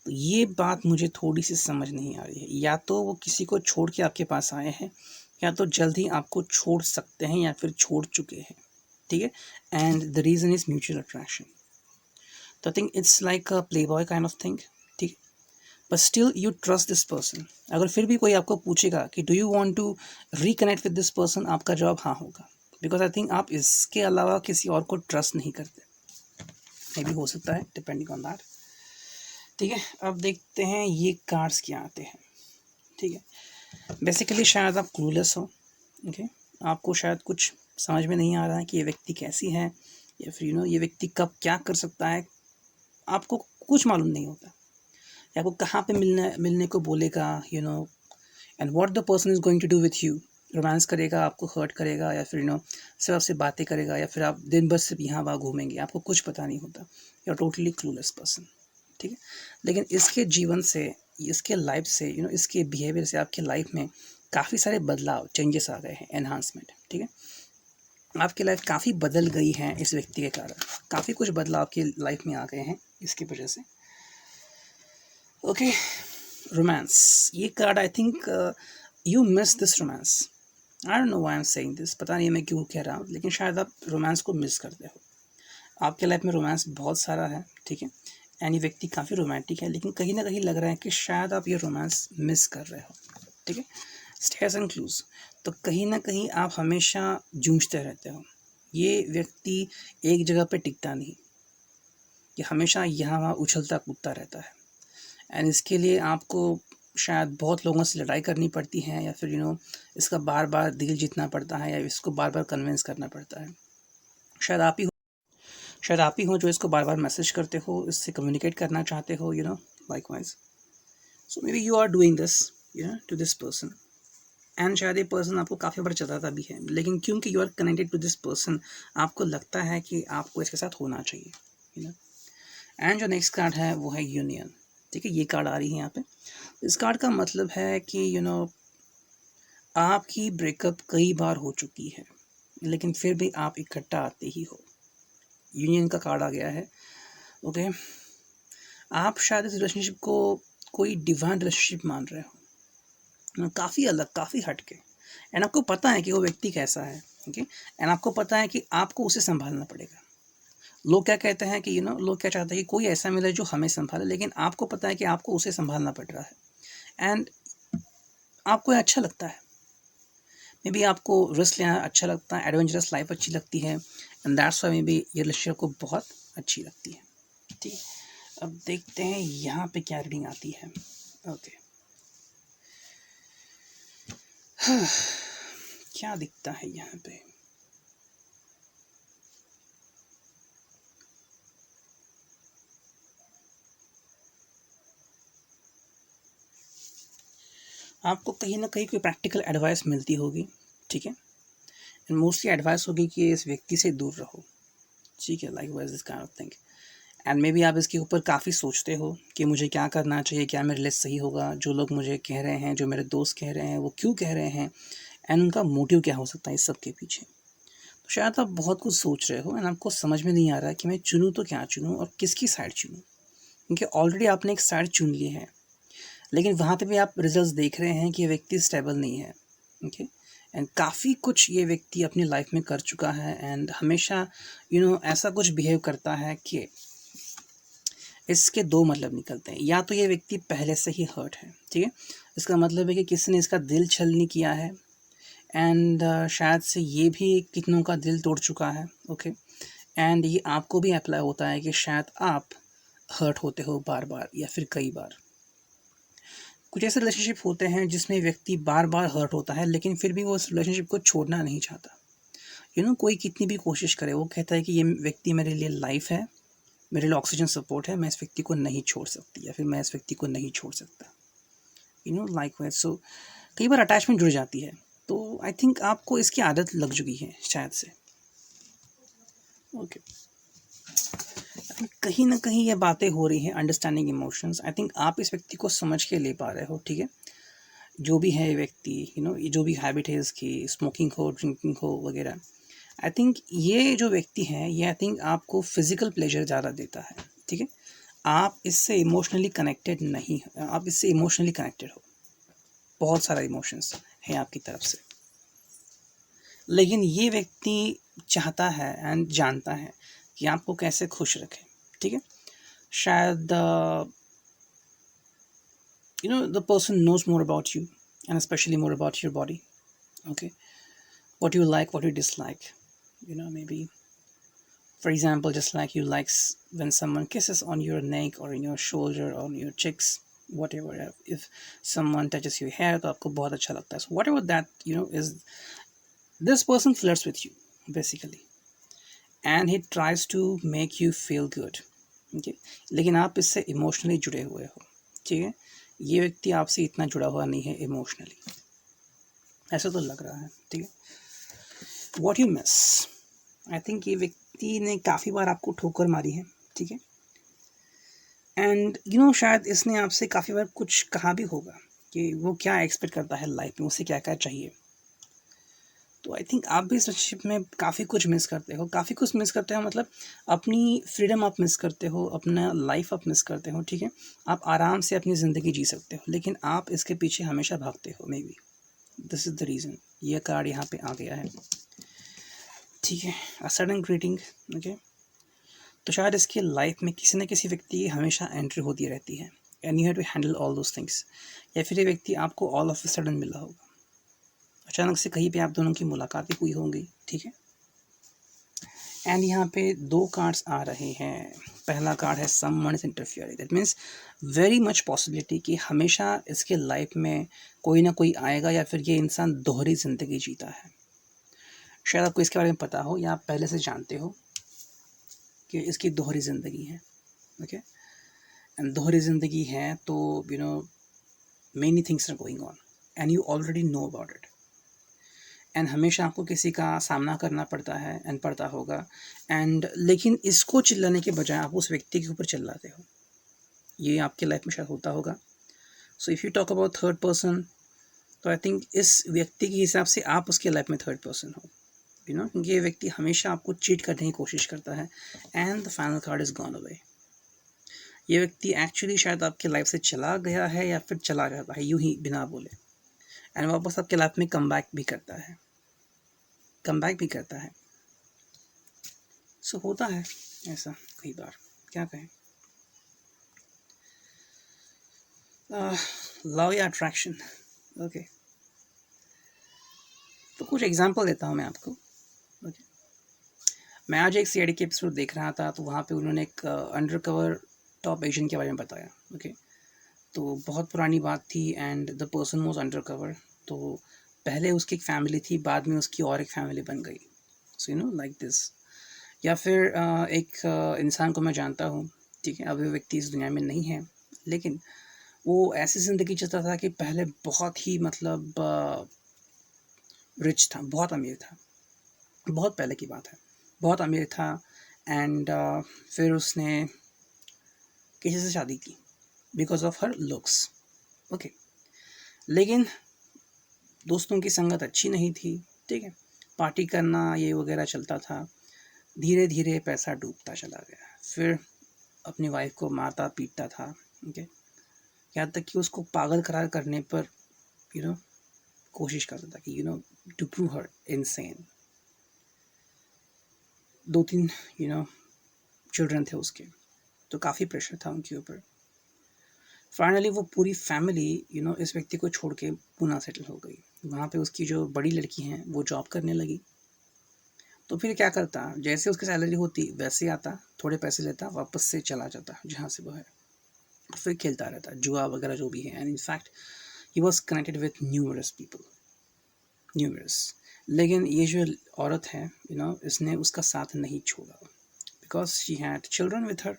तो ये बात मुझे थोड़ी सी समझ नहीं आ रही है, या तो वो किसी को छोड़ के आपके पास आए हैं, या तो जल्द ही आपको छोड़ सकते हैं या फिर छोड़ चुके हैं, ठीक है। And the reason is mutual attraction. तो I think it's like a playboy kind of thing, ठीक है। But still you trust this person. अगर फिर भी कोई आपको पूछेगा कि do you want to reconnect with this person, आपका जवाब हाँ होगा, बिकॉज आई थिंक आप इसके अलावा किसी और को ट्रस्ट नहीं करते, मे भी हो सकता है, डिपेंडिंग ऑन दैट, ठीक है। अब देखते हैं ये कार्ड्स क्या आते हैं, ठीक है। बेसिकली शायद आप क्लूलेस हो, ओके, आपको शायद कुछ समझ में नहीं आ रहा है कि ये व्यक्ति कैसी है, या फिर यू नो ये व्यक्ति कब क्या कर सकता है, आपको कुछ मालूम नहीं होता, या आपको कहाँ पे मिलने को बोलेगा, you know, and what the person is going to do with you. Romance करेगा, आपको हर्ट करेगा, या फिर यू नो सिर्फ आपसे बातें करेगा, या फिर आप दिन भर सिर्फ यहाँ वहाँ घूमेंगे, आपको कुछ पता नहीं होता, you are totally clueless person, ठीक है। लेकिन इसके जीवन से, इसके लाइफ से, यू नो इसके बिहेवियर से आपके लाइफ में काफ़ी सारे बदलाव, चेंजेस आ गए हैं, एनहांसमेंट, ठीक है। आपकी लाइफ काफ़ी बदल गई है इस व्यक्ति के कारण, काफ़ी कुछ बदलाव आपकी लाइफ में आ गए हैं इसकी वजह से, ओके। रोमांस, ये card I think you miss this romance, I don't know why I am saying this, पता नहीं मैं क्यों कह रहा हूँ, लेकिन शायद आप रोमांस को मिस करते हो। आपके लाइफ में रोमांस बहुत सारा है, ठीक है, एंड ये व्यक्ति काफ़ी रोमांटिक है, लेकिन कहीं ना कहीं लग रहा है कि शायद आप ये रोमांस मिस कर रहे हो, ठीक है। स्टेयर्स एंड क्लूज, तो कहीं ना कहीं आप हमेशा जूझते रहते हो, ये व्यक्ति एक जगह पे टिकता नहीं, ये हमेशा यहाँ वहाँ उछलता कूदता रहता है, एंड इसके लिए आपको शायद बहुत लोगों से लड़ाई करनी पड़ती है, या फिर यू नो इसका बार बार दिल जीतना पड़ता है, या इसको बार बार कन्विंस करना पड़ता है। शायद आप ही शायद आप ही हो जो इसको बार बार मैसेज करते हो, इससे कम्युनिकेट करना चाहते हो, you know, likewise. So maybe you are doing this, you know, to this person, and शायद ये पर्सन आपको काफ़ी बार जताता भी है, लेकिन क्योंकि you are connected to this person, आपको लगता है कि आपको इसके साथ होना चाहिए, यू नो। एंड जो नेक्स्ट कार्ड है वो है यूनियन, ठीक है, ये कार्ड आ रही है यहाँ पे। इस कार्ड का मतलब है कि यू नो आपकी ब्रेकअप कई बार हो चुकी है, लेकिन फिर भी आप इकट्ठा आते ही हो, यूनियन का कार्ड आ गया है, ओके। आप शायद इस रिलेशनशिप को कोई डिवाइन रिलेशनशिप मान रहे हो, काफ़ी अलग, काफ़ी हटके, एंड आपको पता है कि वो व्यक्ति कैसा है, ओके, एंड आपको पता है कि आपको उसे संभालना पड़ेगा। लोग क्या कहते हैं कि यू नो लोग क्या चाहते हैं कि कोई ऐसा मिले जो हमें संभाले, लेकिन आपको पता है कि आपको उसे संभालना पड़ रहा है, एंड आपको ये अच्छा लगता है, मे बी आपको रिस्क लेना अच्छा लगता है, एडवेंचरस लाइफ अच्छी लगती है, and that's why may be ये रिलेशनशिप को बहुत अच्छी लगती है, ठीक है। अब देखते हैं यहाँ पे क्या रीडिंग आती है, ओके। क्या दिखता है यहाँ पे? आपको कहीं ना कहीं कोई प्रैक्टिकल एडवाइस मिलती होगी, ठीक है, एंड मोस्टली एडवाइस होगी कि इस व्यक्ति से दूर रहो, ठीक है, like wise this kind of thing. And may be आप इसके ऊपर काफ़ी सोचते हो कि मुझे क्या करना चाहिए, क्या मेरे लिए सही होगा, जो लोग मुझे कह रहे हैं, जो मेरे दोस्त कह रहे हैं, वो क्यों कह रहे हैं, एंड उनका मोटिव क्या हो सकता है इस सब के पीछे। तो शायद आप बहुत कुछ सोच रहे हो एंड आपको समझ में नहीं आ रहा है कि मैं चुनूँ तो क्या चुनूँ और किसकी साइड चुनूँ, क्योंकि ऑलरेडी आपने एक साइड चुन ली है, लेकिन वहाँ पे भी आप रिजल्ट्स देख रहे हैं कि ये व्यक्ति स्टेबल नहीं है, ओके, एंड काफ़ी कुछ ये व्यक्ति अपनी लाइफ में कर चुका है एंड हमेशा ऐसा कुछ बिहेव करता है कि इसके दो मतलब निकलते हैं। या तो ये व्यक्ति पहले से ही हर्ट है, ठीक है, इसका मतलब है कि किसी ने इसका दिल छलनी किया है एंड शायद से ये भी कितनों का दिल तोड़ चुका है, ओके, एंड ये आपको भी अप्लाई होता है कि शायद आप हर्ट होते हो बार बार या फिर कई बार। कुछ ऐसे रिलेशनशिप होते हैं जिसमें व्यक्ति बार बार हर्ट होता है लेकिन फिर भी वो उस रिलेशनशिप को छोड़ना नहीं चाहता। कोई कितनी भी कोशिश करे, वो कहता है कि ये व्यक्ति मेरे लिए लाइफ है, मेरे लिए ऑक्सीजन सपोर्ट है, मैं इस व्यक्ति को नहीं छोड़ सकती या फिर मैं इस व्यक्ति को नहीं छोड़ सकता, लाइक वाइज। सो कई बार अटैचमेंट जुड़ जाती है, तो आई थिंक आपको इसकी आदत लग चुकी है शायद से, ओके। आई थिंक कहीं ना कहीं ये बातें हो रही हैं, अंडरस्टैंडिंग इमोशंस, आई थिंक आप इस व्यक्ति को समझ के ले पा रहे हो, ठीक है, जो भी है ये व्यक्ति, जो भी हैबिट है इसकी, स्मोकिंग हो, ड्रिंकिंग हो वगैरह, आई थिंक ये जो व्यक्ति है ये आई थिंक आपको फिजिकल प्लेजर ज़्यादा देता है, ठीक है, आप इससे इमोशनली कनेक्टेड नहीं, आप इससे इमोशनली कनेक्टेड हो, बहुत सारा इमोशंस है आपकी तरफ से, लेकिन ये व्यक्ति चाहता है एंड जानता है कि आपको कैसे खुश रखे, ठीक है, शायद the person knows more about you and especially more about your body, okay, what you like, what you dislike, maybe for example just like you likes when someone kisses on your neck or in your shoulder or on your cheeks, whatever, if someone touches your hair तो आपको बहुत अच्छा लगता है, so whatever that is, this person flirts with you basically and he tries to make you feel good, okay, लेकिन आप इससे इमोशनली जुड़े हुए हो, ठीक है, ये व्यक्ति आपसे इतना जुड़ा हुआ नहीं है इमोशनली, ऐसा तो लग रहा है, ठीक है। What you miss, I think ये व्यक्ति ने काफ़ी बार आपको ठोकर मारी है, ठीक है, एंड शायद इसने आपसे काफ़ी बार कुछ कहा भी होगा कि वो क्या एक्सपेक्ट करता है लाइफ में, उसे क्या क्या चाहिए, तो आई थिंक आप भी इस रिलेशनशिप में काफ़ी कुछ मिस करते हो, काफ़ी कुछ मिस करते हो, मतलब अपनी फ्रीडम आप मिस करते हो, अपना लाइफ आप मिस करते हो, ठीक है, आप आराम से अपनी ज़िंदगी जी सकते हो लेकिन आप इसके पीछे हमेशा भागते हो, may be this is the reason, ये कार्ड यहाँ पे आ गया है, ठीक है, अ सडन ग्रीटिंग, ओके, तो शायद इसकी लाइफ में किसी न किसी व्यक्ति की हमेशा एंट्री होती रहती है and you have to handle all those things, या फिर ये व्यक्ति आपको ऑल ऑफ अ सडन मिला होगा, अचानक से कहीं पे आप दोनों की मुलाकातें हुई होंगी, ठीक है, एंड यहाँ पे दो कार्ड्स आ रहे हैं, पहला कार्ड है someone is interfering, that means very much possibility कि हमेशा इसके लाइफ में कोई ना कोई आएगा या फिर ये इंसान दोहरी ज़िंदगी जीता है, शायद आपको इसके बारे में पता हो या आप पहले से जानते हो कि इसकी दोहरी ज़िंदगी है, ओके, एंड दोहरी ज़िंदगी है तो many things are going on and you already know about it, and हमेशा आपको किसी का सामना करना पड़ता है एंड पड़ता होगा, एंड लेकिन इसको चिल्लाने के बजाय आप उस व्यक्ति के ऊपर चिल्लाते हो, ये आपके लाइफ में शायद होता होगा। So if you talk about third person, तो आई थिंक इस व्यक्ति के हिसाब से आप उसके लाइफ में थर्ड पर्सन हो, क्योंकि ये व्यक्ति हमेशा आपको चीट करने की कोशिश करता है and the final card is gone away. ये व्यक्ति एक्चुअली शायद आपके लाइफ से चला गया है या फिर चला जाता है यूं ही बिना बोले, एंड वापस आपके लाइफ में कम बैक भी करता है, सो होता है ऐसा कई बार, क्या कहें, लव या अट्रैक्शन, ओके, तो कुछ एग्जांपल देता हूँ मैं आपको, ओके, मैं आज एक सीआईडी के एपिसोड देख रहा था, तो वहाँ पे उन्होंने एक अंडर कवर टॉप एजेंट के बारे में बताया, ओके, तो बहुत पुरानी बात थी and the person was under cover, तो पहले उसकी एक फैमिली थी, बाद में उसकी और एक फैमिली बन गई, so you know like this. या फिर एक इंसान को मैं जानता हूँ, ठीक है, अभी व्यक्ति इस दुनिया में नहीं है, लेकिन वो ऐसी ज़िंदगी जीता था कि पहले बहुत ही मतलब रिच था, बहुत अमीर था, बहुत पहले की बात है, बहुत अमीर था। एंड फिर उसने किसी से शादी की because of her looks, okay. लेकिन दोस्तों की संगत अच्छी नहीं थी, ठीक है, पार्टी करना ये वगैरह चलता था। धीरे धीरे पैसा डूबता चला गया, फिर अपनी वाइफ को मारता पीटता था, ओके। यहाँ तक कि उसको पागल करार करने पर यू नो कोशिश करता था कि to prove her insane. 2-3 children थे उसके, तो काफ़ी प्रेशर था उनके ऊपर। फाइनली वो पूरी फैमिली इस व्यक्ति को छोड़ के पूना सेटल हो गई। वहाँ पे उसकी जो बड़ी लड़की हैं वो जॉब करने लगी। तो फिर क्या करता, जैसे उसकी सैलरी होती वैसे आता, थोड़े पैसे लेता, वापस से चला जाता जहाँ से वो है, फिर खेलता रहता जुआ वगैरह जो भी है। And in fact he was connected with numerous people, numerous. लेकिन ये जो औरत है इसने उसका साथ नहीं छोड़ा, because she had children with her.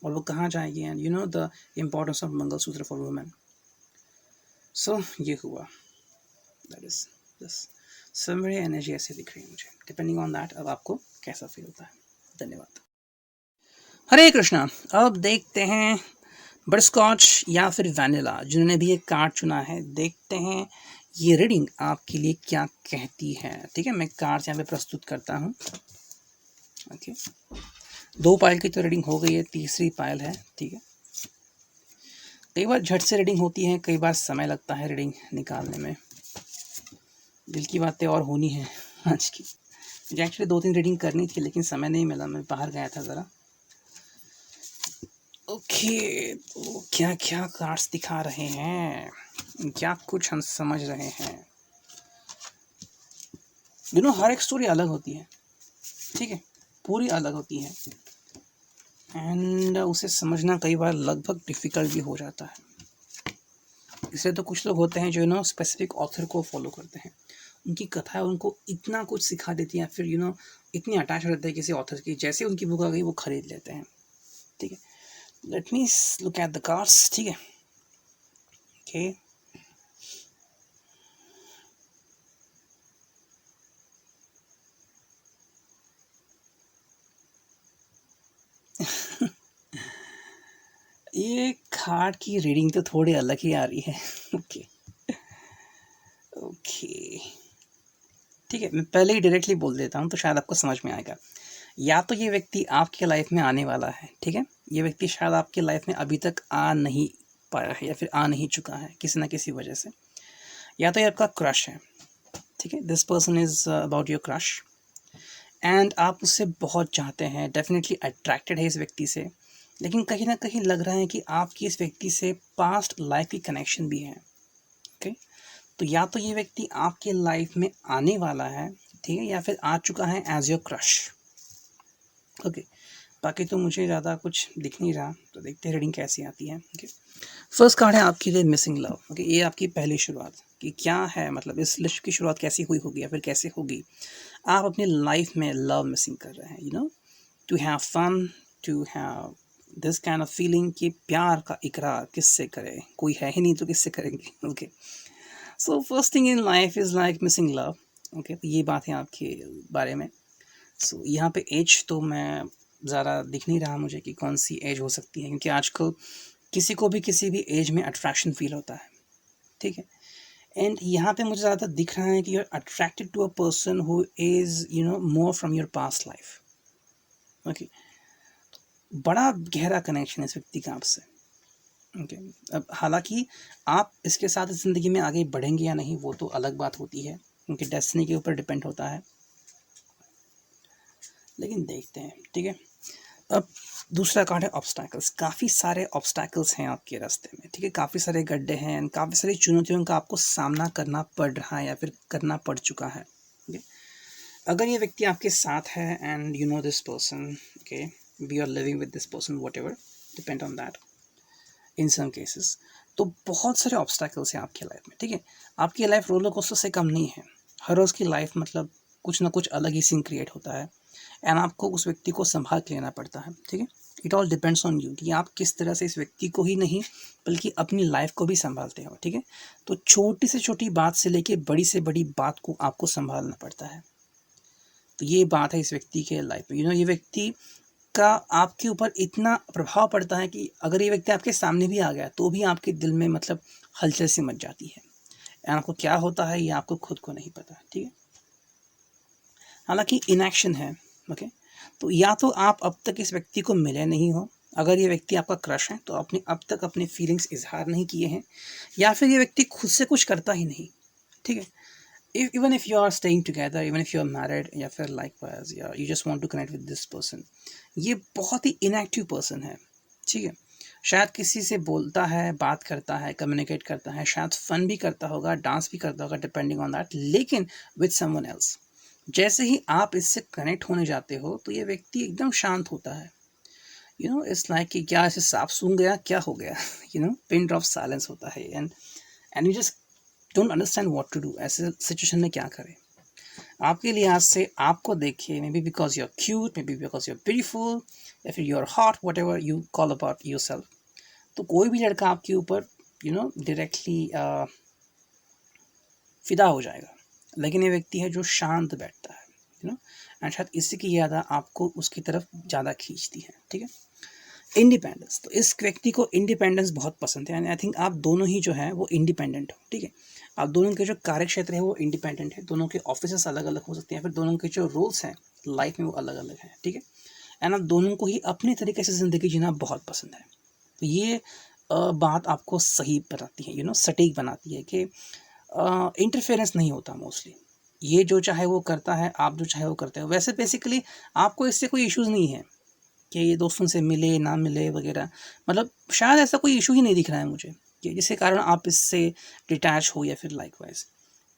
और वो कहाँ जाएगी, and the importance of mangalsutra for women. So ये हुआ, दैट इज दिस। सो मेरी एनर्जी ऐसे दिख रही है मुझे, डिपेंडिंग ऑन दैट अब आपको कैसा फील होता है। धन्यवाद। हरे कृष्णा। अब देखते हैं बटरस्कॉच या फिर वैनिला, जिन्होंने भी एक कार्ड चुना है। देखते हैं ये रीडिंग आपके लिए क्या कहती है, ठीक है। मैं कार्ड यहाँ पे प्रस्तुत करता हूँ, ओके। 2 पायल की तो रीडिंग हो गई है, तीसरी पायल है, ठीक है। कई बार झट से रीडिंग होती है, कई बार समय लगता है रीडिंग निकालने में। दिल की बातें और होनी है आज की। मुझे एक्चुअली 2-3 रीडिंग करनी थी, लेकिन समय नहीं मिला, मैं बाहर गया था ज़रा। ओके, तो क्या क्या कार्ड्स दिखा रहे हैं, क्या कुछ हम समझ रहे हैं। हर एक स्टोरी अलग होती है, ठीक है, पूरी अलग होती है। एंड उसे समझना कई बार लगभग डिफ़िकल्ट भी हो जाता है। इसलिए तो कुछ लोग होते हैं जो स्पेसिफिक ऑथर को फॉलो करते हैं, उनकी कथाएं उनको इतना कुछ सिखा देती हैं, फिर इतनी अटैच हो जाते हैं किसी ऑथर की, जैसे उनकी बुक आ गई वो खरीद लेते हैं, ठीक है। Let me look at the cards, ठीक है, ओके। ये कार्ड की रीडिंग तो थोड़ी अलग ही आ रही है, ओके ओके, ठीक है। मैं पहले ही डायरेक्टली बोल देता हूँ तो शायद आपको समझ में आएगा। या तो ये व्यक्ति आपके लाइफ में आने वाला है, ठीक है। ये व्यक्ति शायद आपके लाइफ में अभी तक आ नहीं पाया है, या फिर आ नहीं चुका है किसी ना किसी वजह से। या तो ये आपका क्रश है, ठीक है, this person is about your crush, and आप उससे बहुत चाहते हैं, डेफिनेटली अट्रैक्टेड है इस व्यक्ति से। लेकिन कहीं ना कहीं लग रहा है कि आपकी इस व्यक्ति से पास्ट लाइफ की कनेक्शन भी है, ओके। तो या तो ये व्यक्ति आपके लाइफ में आने वाला है, ठीक है, या फिर आ चुका है एज योर क्रश, ओके। बाकी तो मुझे ज़्यादा कुछ दिख नहीं रहा, तो देखते हैं रीडिंग कैसी आती है, ओके। फर्स्ट कार्ड है आपके लिए मिसिंग लव, ओके। ये आपकी पहली शुरुआत कि क्या है, मतलब इस लिस्ट की शुरुआत कैसी हुई होगी या फिर कैसे होगी। आप अपनी लाइफ में लव मिसिंग कर रहे हैं, to have fun, to have this kind of feeling कि प्यार का इकरार किससे करें, कोई है ही नहीं तो किससे करेंगे, okay. So first thing in life is like missing love, okay. तो ये बात है आपके बारे में। सो यहाँ पे एज तो मैं ज़्यादा दिख नहीं रहा मुझे कि कौन सी एज हो सकती है, क्योंकि आजकल किसी को भी किसी भी एज में अट्रैक्शन फील होता है, ठीक है। एंड यहाँ पे मुझे ज़्यादा दिख रहा है कि you are attracted to a person who is more from your past life, okay. बड़ा गहरा कनेक्शन है इस व्यक्ति का आपसे, ओके। अब हालांकि आप इसके साथ ज़िंदगी में आगे बढ़ेंगे या नहीं वो तो अलग बात होती है, क्योंकि डेस्टिनी के ऊपर डिपेंड होता है, लेकिन देखते हैं, ठीक है। अब दूसरा कार्ड है ऑब्स्टैकल्स। काफ़ी सारे ऑब्स्टैकल्स हैं आपके रास्ते में, ठीक है, काफ़ी सारे गड्ढे हैं, काफ़ी सारी चुनौतियों का आपको सामना करना पड़ रहा है या फिर करना पड़ चुका है, ठीक है। अगर ये व्यक्ति आपके साथ है and you know this person, okay, we are living with this person, whatever, depend on that in some cases. तो बहुत सारे ऑब्स्टैकल्स हैं आपकी लाइफ में, ठीक है। आपकी लाइफ रोलर कोस्टर से कम नहीं है। हर रोज़ की लाइफ मतलब कुछ ना कुछ अलग ही सीन क्रिएट होता है एंड आपको उस व्यक्ति को संभाल के लेना पड़ता है, ठीक है। It all depends on you कि आप किस तरह से इस व्यक्ति को ही नहीं बल्कि अपनी लाइफ को भी संभालते हो, ठीक है। तो छोटी से छोटी बात से लेके बड़ी से बड़ी बात को आपको संभालना पड़ता है। तो ये बात है इस व्यक्ति के लाइफ में, ये व्यक्ति का आपके ऊपर इतना प्रभाव पड़ता है कि अगर ये व्यक्ति आपके सामने भी आ गया तो भी आपके दिल में मतलब हलचल सी मच जाती है। एंड आपको क्या होता है ये आपको खुद को नहीं पता, ठीक है। हालांकि इनएक्शन है, ओके। तो या तो आप अब तक इस व्यक्ति को मिले नहीं हो, अगर ये व्यक्ति आपका क्रश है तो आपने अब तक अपने फीलिंग्स इजहार नहीं किए हैं, या फिर ये व्यक्ति खुद से कुछ करता ही नहीं, ठीक है। Even if you are staying together, even if you are married या फिर likewise या you just want to connect with this person, ये बहुत ही इनएक्टिव पर्सन है, ठीक है। शायद किसी से बोलता है, बात करता है, कम्युनिकेट करता है, शायद फन भी करता होगा, डांस भी करता होगा, डिपेंडिंग ऑन दैट, लेकिन विद समवन एल्स। जैसे ही आप इससे कनेक्ट होने जाते हो तो ये व्यक्ति एकदम शांत होता है, इट्स लाइक कि क्या ऐसे सांप सूंघ गया, क्या हो गया, पिन ड्रॉप साइलेंस होता है and you just don't understand what to do. ऐसे सिचुएशन में क्या करें। आपके लिहाज से आपको देखे, maybe because you are cute, maybe because you are beautiful, या फिर you are hot, whatever you call about yourself. तो कोई भी लड़का आपके ऊपर डायरेक्टली फिदा हो जाएगा। लेकिन ये व्यक्ति है जो शांत बैठता है, एंड शायद इसी की याद आपको उसकी तरफ ज़्यादा खींचती है, ठीक है। इंडिपेंडेंस, तो इस व्यक्ति को इंडिपेंडेंस बहुत पसंद है एंड आई थिंक आप दोनों ही जो है वो इंडिपेंडेंट हो, ठीक है। आप दोनों के जो कार्य क्षेत्र है वो इंडिपेंडेंट है, दोनों के ऑफिसेस अलग अलग हो सकते हैं, फिर दोनों के जो रोल्स हैं लाइफ में वो अलग अलग हैं, ठीक है। एंड आप दोनों को ही अपने तरीके से ज़िंदगी जीना बहुत पसंद है। तो ये बात आपको सही बनाती है, सटीक बनाती है कि इंटरफेरेंस नहीं होता मोस्टली। ये जो चाहे वो करता है, आप जो चाहे वो करते हो। वैसे बेसिकली आपको इससे कोई इश्यूज़ नहीं है कि ये दोस्तों से मिले ना मिले वगैरह, मतलब शायद ऐसा कोई इशू ही नहीं दिख रहा है मुझे कि जिसके कारण आप इससे डिटैच हो या फिर लाइकवाइज।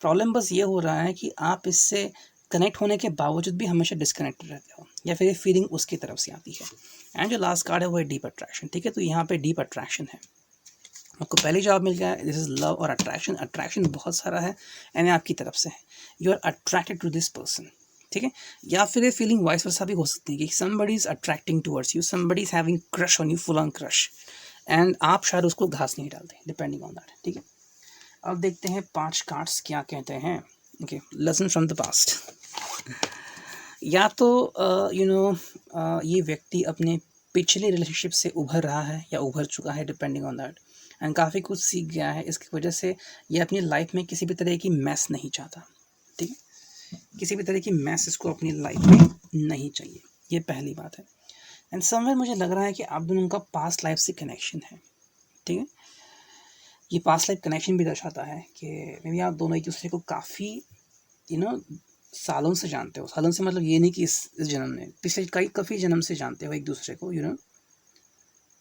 प्रॉब्लम बस ये हो रहा है कि आप इससे कनेक्ट होने के बावजूद भी हमेशा डिस्कनेक्टेड रहते हो या फिर ये फीलिंग उसकी तरफ से आती है। एंड जो लास्ट कार्ड है वो है डीप अट्रैक्शन, ठीक है। तो यहाँ पे डीप अट्रैक्शन है, आपको पहले जवाब मिल गया है, दिस इज लव और अट्रैक्शन। अट्रैक्शन बहुत सारा है एंड आपकी तरफ से है, you are attracted to this person, ठीक है। या फिर ये फीलिंग वाइस वर्सा भी हो सकती है कि somebody is attracting towards you, somebody is having crush on you, full on crush, and आप शायद उसको घास नहीं डालते, डिपेंडिंग ऑन दैट, ठीक है। अब देखते हैं 5 कार्ड्स क्या कहते हैं, okay. Lesson from the past. या तो ये व्यक्ति अपने पिछले रिलेशनशिप से उभर रहा है या उभर चुका है, डिपेंडिंग ऑन दैट, एंड काफ़ी कुछ सीख गया है। इसकी वजह से ये अपनी लाइफ में किसी भी तरह की मैस नहीं चाहता, ठीक है। किसी भी तरह की मैस इसको अपनी लाइफ में नहीं चाहिए, ये पहली बात है। एंड समवेयर मुझे लग रहा है कि आप दोनों का पास्ट लाइफ से कनेक्शन है, ठीक है। ये पास्ट लाइफ कनेक्शन भी दर्शाता है कि मे बी आप दोनों एक दूसरे को काफ़ी सालों से जानते हो। सालों से मतलब ये नहीं कि इस जन्म में, पिछले काफ़ी जन्म से जानते हो एक दूसरे को,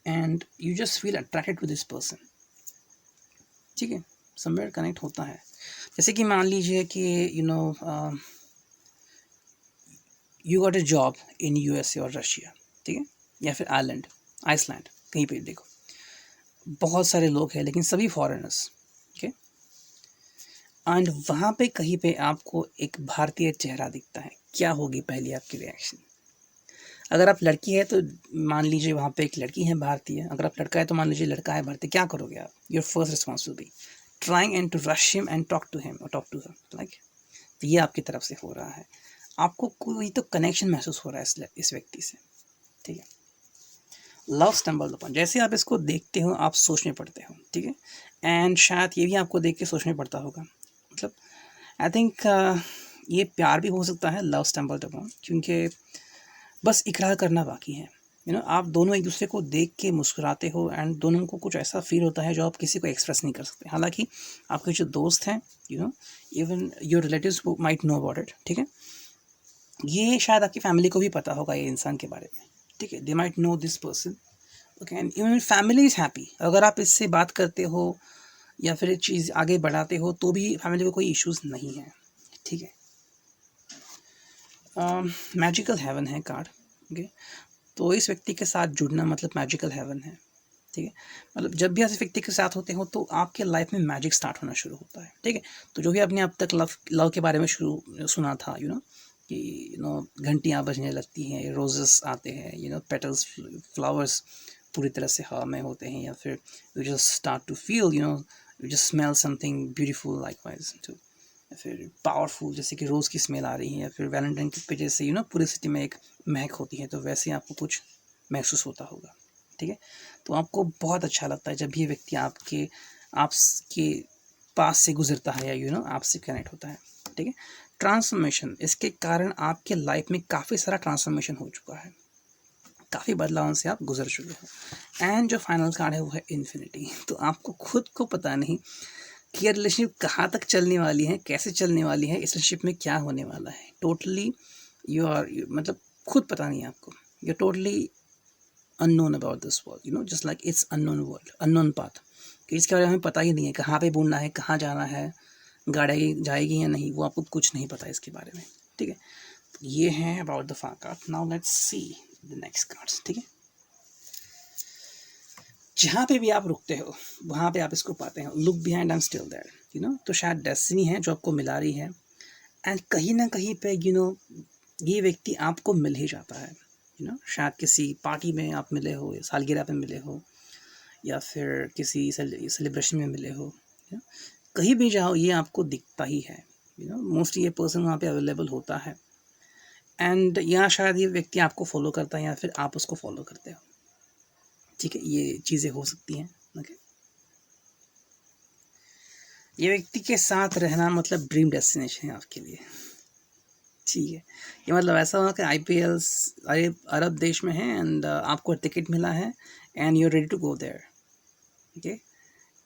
and you just feel attracted to this person, ठीक है। समवेयर कनेक्ट होता है। जैसे कि मान लीजिए कि you got a job in USA और रशिया, ठीक है, या फिर आइसलैंड, कहीं पे देखो बहुत सारे लोग हैं लेकिन सभी फॉरेनर्स, ओके। एंड वहाँ पे कहीं पे आपको एक भारतीय चेहरा दिखता है, क्या होगी पहली आपकी रिएक्शन? अगर आप लड़की है तो मान लीजिए वहाँ पे एक लड़की है भारतीय, अगर आप लड़का है तो मान लीजिए लड़का है भारतीय, क्या करोगे आप? Your first response will be trying and to rush him and talk to him और टॉक टू हर, लाइक। तो ये आपकी तरफ से हो रहा है, आपको कोई तो कनेक्शन महसूस हो रहा है इस व्यक्ति से, ठीक है। लव स्टम्बल्ड अपॉन, जैसे आप इसको देखते हो आप सोचने पड़ते हो, ठीक है। एंड शायद ये भी आपको देख के सोचने पड़ता होगा, मतलब आई थिंक ये प्यार भी हो सकता है, लव स्टम्बल्ड अपॉन, क्योंकि बस इकरार करना बाकी है। आप दोनों एक दूसरे को देख के मुस्कुराते हो एंड दोनों को कुछ ऐसा फील होता है जो आप किसी को एक्सप्रेस नहीं कर सकते। हालांकि आपके जो दोस्त हैं, even your relatives might know about it, ठीक है। ये शायद आपकी फैमिली को भी पता होगा ये इंसान के बारे में, ठीक है। They might know this person, okay. And even family is happy, अगर आप इससे बात करते हो या फिर चीज़ आगे बढ़ाते हो तो भी फैमिली को कोई इश्यूज़ नहीं है, ठीक है। मैजिकल हेवन है कार्ड, ओके। तो इस व्यक्ति के साथ जुड़ना मतलब मैजिकल हेवन है, ठीक है। मतलब जब भी ऐसे व्यक्ति के साथ होते हो तो आपके लाइफ में मैजिक स्टार्ट होना शुरू होता है, ठीक है। तो जो भी आपने अब तक लव के बारे में शुरू सुना था, कि घंटियाँ बजने लगती हैं, रोजेस आते हैं, पेटल्स, फ्लावर्स पूरी तरह से हवा में होते हैं, या फिर you just start to feel, you just smell something beautiful likewise to, या फिर पावरफुल जैसे कि रोज़ की स्मेल आ रही है, या फिर वैलेंटाइन पे जैसे पूरी सिटी में एक महक होती है, तो वैसे आपको कुछ महसूस होता होगा, ठीक है। तो आपको बहुत अच्छा लगता है जब भी ये व्यक्ति आपके पास से गुजरता है, या आपसे कनेक्ट होता है, ठीक है। ट्रांसफॉर्मेशन, इसके कारण आपके लाइफ में काफ़ी सारा ट्रांसफॉर्मेशन हो चुका है, काफ़ी बदलावों से आप गुजर चुके हो। एंड जो फाइनल कार्ड है वो है इन्फिनिटी। तो आपको खुद को पता नहीं कि ये रिलेशनशिप कहाँ तक चलने वाली है, कैसे चलने वाली है, इस रिलेशनशिप में क्या होने वाला है। टोटली मतलब खुद पता नहीं है आपको, you totally unknown about this world, just like it's unknown world, unknown path, कि इसके बारे में हमें पता ही नहीं है कहाँ पे बुनना है, कहाँ जाना है, गाड़ी जाएगी या नहीं, वो आपको कुछ नहीं पता है इसके बारे में, ठीक है। ये है about the far card. Now let's see the next cards, ठीक है। जहाँ पे भी आप रुकते हो वहाँ पे आप इसको पाते हैं, look behind I am still there, तो शायद डेस्टिनी है जो आपको मिला रही है, एंड कहीं ना कहीं पे ये व्यक्ति आपको मिल ही जाता है, शायद किसी पार्टी में आप मिले हो, सालगिरह पे मिले हो, या फिर किसी सेलिब्रेशन में मिले हो, कहीं भी जाओ ये आपको दिखता ही है, मोस्टली ये पर्सन वहाँ पे अवेलेबल होता है, एंड या शायद ये व्यक्ति आपको फॉलो करता है या फिर आप उसको फॉलो करते हो, ठीक है। ये चीज़ें हो सकती हैं, ओके। ये व्यक्ति के साथ रहना मतलब ड्रीम डेस्टिनेशन है आपके लिए, ठीक है। ये मतलब ऐसा हुआ कि IPL अरब देश में है, एंड आपको टिकट मिला है, and you are ready to go there, okay,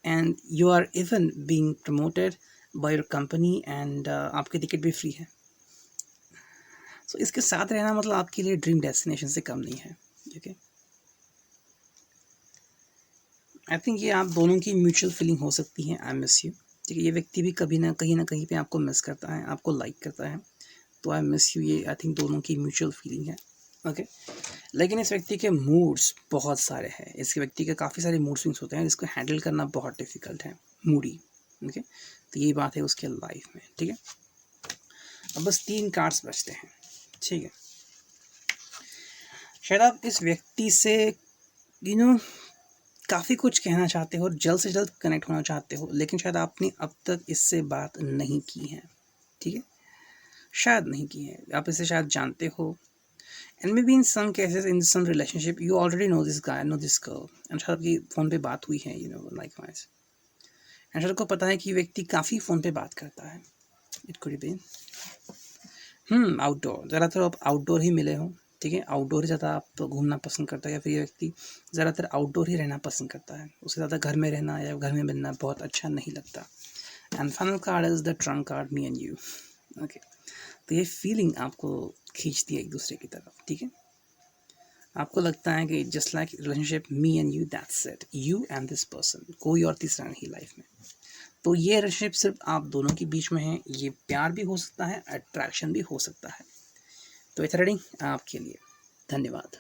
and you are even being promoted by your company, and आपकी टिकट भी फ्री है। सो इसके साथ रहना मतलब आपके लिए ड्रीम डेस्टिनेशन से कम नहीं है, ओके। आई थिंक ये आप दोनों की म्यूचुअल फीलिंग हो सकती है, आई मिस यू, ठीक है। ये व्यक्ति भी कभी ना कहीं पे आपको मिस करता है, आपको लाइक करता है, तो आई मिस यू, ये आई थिंक दोनों की म्यूचुअल फीलिंग है, ओके। लेकिन इस व्यक्ति के मूड्स बहुत सारे हैं, इस व्यक्ति के काफ़ी सारे मूड स्विंग्स होते हैं जिसको हैंडल करना बहुत डिफिकल्ट है, मूडी, ओके। तो ये बात है उसके लाइफ में, ठीक है। अब बस 3 कार्ड्स बचते हैं, ठीक है। शायद आप इस व्यक्ति से काफ़ी कुछ कहना चाहते हो और जल्द से जल्द कनेक्ट होना चाहते हो, लेकिन शायद आपने अब तक इससे बात नहीं की है, ठीक है। शायद नहीं की है, आप इसे शायद जानते हो, and maybe in some cases in some relationship you already know this guy, know this girl, and शायद आपकी फ़ोन पे बात हुई है, लाइक वाइज, एंड शायद आपको पता है कि व्यक्ति काफ़ी फ़ोन पे बात करता है। इट कुड बी आउटडोर, ज़्यादातर आप आउटडोर ही मिले हो, ठीक है। आउटडोर ही ज़्यादा आप घूमना पसंद करता है, या फिर ये व्यक्ति ज़्यादातर आउटडोर ही रहना पसंद करता है, उससे ज़्यादा घर में रहना या घर में मिलना बहुत अच्छा नहीं लगता। And final card is the Trump card, me and you, okay. तो ये फीलिंग आपको खींचती है एक दूसरे की तरफ, ठीक है। आपको लगता है कि just like relationship me and you, that's it, you and this person, कोई और तीसरा नहीं लाइफ में। तो ये रिलेशनशिप सिर्फ आप दोनों के बीच में है, ये प्यार भी हो सकता है, अट्रैक्शन भी हो सकता है। तो इट्स रीडिंग आपके लिए, धन्यवाद।